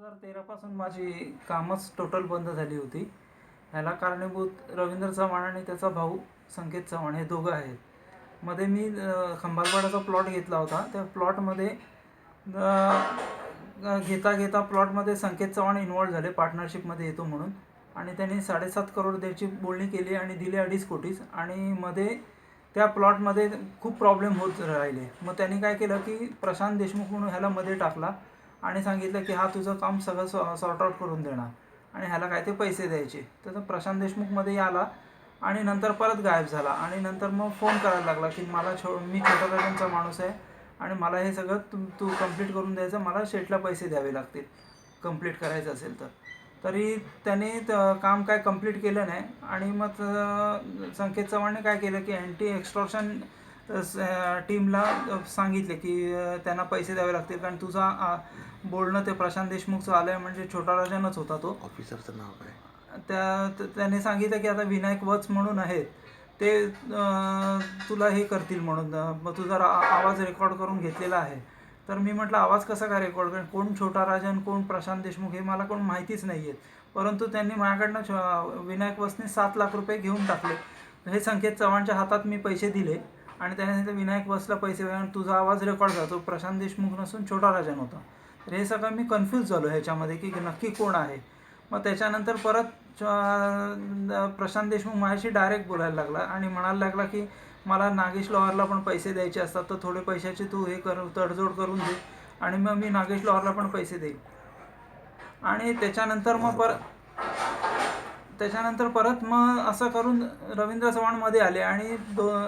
2013 पासून माझी कामच टोटल बंद झाली होती. ह्याला कारणीभूत रवींद्र चव्हाण आणि त्याचा भाऊ संकेत चव्हाण हे दोघं आहेत. मध्ये मी खंबालपाड्याचा प्लॉट घेतला होता. त्या प्लॉटमध्ये घेता घेता प्लॉटमध्ये संकेत चव्हाण इन्व्हॉल्व झाले, पार्टनरशिपमध्ये येतो म्हणून, आणि त्यांनी 7.5 करोड द्यायची बोलणी केली आणि दिले 2.5 कोटीच. आणि मध्ये त्या प्लॉटमध्ये खूप प्रॉब्लेम होत राहिले. मग त्यांनी काय केलं की प्रशांत देशमुख म्हणून ह्याला मध्ये टाकला आणि सांगितलं की हा तुझं काम सगळं सॉर्ट आउट करून देणार आणि ह्याला काय ते पैसे द्यायचे. तर प्रशांत देशमुखमध्ये आला आणि नंतर परत गायब झाला. आणि नंतर मग फोन करायला लागला की मी छोटा राजांचा माणूस आहे आणि मला हे सगळं तू कंप्लीट करून द्यायचं, मला शेटला पैसे द्यावे लागतील कंप्लीट करायचं असेल तर. तरी त्याने काम काय कंप्लीट केलं नाही. आणि मग संकेत चव्हाणने काय केलं की अँटी एक्स्टॉर्शन टीमला सांगितले की त्यांना पैसे द्यावे लागतील, कारण तुझा बोलणं ते प्रशांत देशमुखचं आलं आहे, म्हणजे छोटा राजानंच होता तो. ऑफिसरचं नाव काय? त्याने सांगितलं की आता विनायक वच म्हणून आहेत ते तुला हे करतील म्हणून, मग तुझा आवाज रेकॉर्ड करून घेतलेला आहे. तर मी म्हटलं आवाज कसा काय रेकॉर्ड करेन, कोण छोटा राजन कोण प्रशांत देशमुख हे मला कोण माहितीच नाही आहेत. परंतु त्यांनी माझ्याकडनं विनायक वसने 7 लाख रुपये घेऊन टाकले. हे संकेत चव्हाणच्या हातात मी पैसे दिले आणि त्याने सांगितलं विनायक वसला पैसे आणि तुझा आवाज रेकॉर्ड झाला, तो प्रशांत देशमुख नसून छोटा राजन होता. तर हे सगळं मी कन्फ्यूज झालो ह्याच्यामध्ये की नक्की कोण आहे. मग त्याच्यानंतर परत प्रशांत देशमुख माझ्याशी डायरेक्ट बोलायला लागला आणि म्हणायला लागला की मला नागेश लोहारला पण पैसे द्यायचे असतात, तर थोडे पैशाची तू हे तडजोड करून दे आणि मग मी नागेश लोहारला पण पैसे देईन. आणि त्याच्यानंतर परत मग असं करून रवींद्र चव्हाण मध्ये आले आणि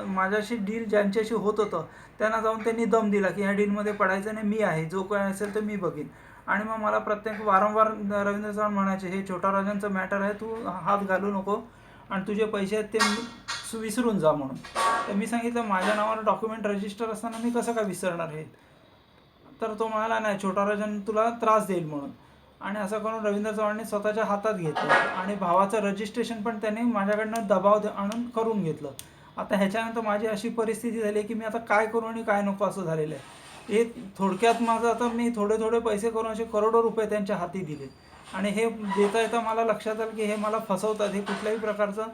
माझ्याशी डील ज्यांच्याशी होत होतं त्यांना जाऊन त्यांनी दम दिला की ह्या डीलमध्ये पडायचं नाही, मी आहे, जो काय असेल तर मी बघीन. आणि मग मला वारंवार रवींद्र चव्हाण म्हणायचे हे छोटा राजांचं मॅटर आहे, तू हात घालू नको आणि तुझे पैसे आहेत ते विसरून जा म्हणून. तर मी सांगितलं माझ्या नावावर डॉक्युमेंट रजिस्टर असताना मी कसं काय विसरणार हे. तर तो म्हणाला नाही, छोटा राजन तुला त्रास देईल म्हणून. आणि असं करून रवींद्र चव्हाणने स्वतःच्या हातात घेतलं आणि भावाचं रजिस्ट्रेशन पण त्याने माझ्याकडनं दबाव आणून करून घेतलं. आता ह्याच्यानंतर माझी अशी परिस्थिती झाली की मी आता काय करू आणि काय नको असं झालेलं आहे. हे थोडक्यात माझं आता मी थोडे पैसे करून असे करोडो रुपये त्यांच्या हाती दिले. आणि हे देता येता मला लक्षात आलं की हे मला फसवतात, हे कुठल्याही प्रकारचं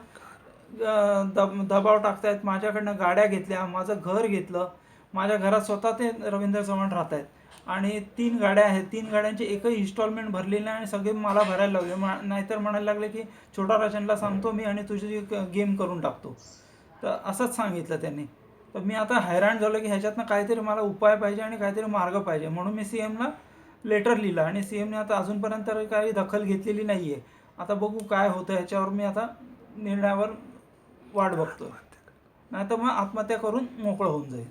दबाव टाकतायत. माझ्याकडनं गाड्या घेतल्या, माझं घर घेतलं, माझ्या घरात स्वतः ते रवींद्र चव्हाण राहत आहेत आणि 3 गाड्या आहेत. 3 गाड्यांची एकही इन्स्टॉलमेंट भरलेली नाही आणि सगळे मला भरायला लागले. नाहीतर म्हणायला लागले की छोटा राजनला सांगतो मी आणि तुझी गेम करून टाकतो. तर असंच सांगितलं त्यांनी. तर मी आता हैराण झालो की ह्याच्यातनं काहीतरी मला उपाय पाहिजे आणि काहीतरी मार्ग पाहिजे. म्हणून मी CMला लेटर लिहिलं आणि CMने आता अजूनपर्यंत काही दखल घेतलेली नाही आहे. आता बघू काय होतं, ह्याच्यावर मी आता निर्णयावर वाट बघतो. नाही तर मग आत्महत्या करून मोकळं होऊन जाईल.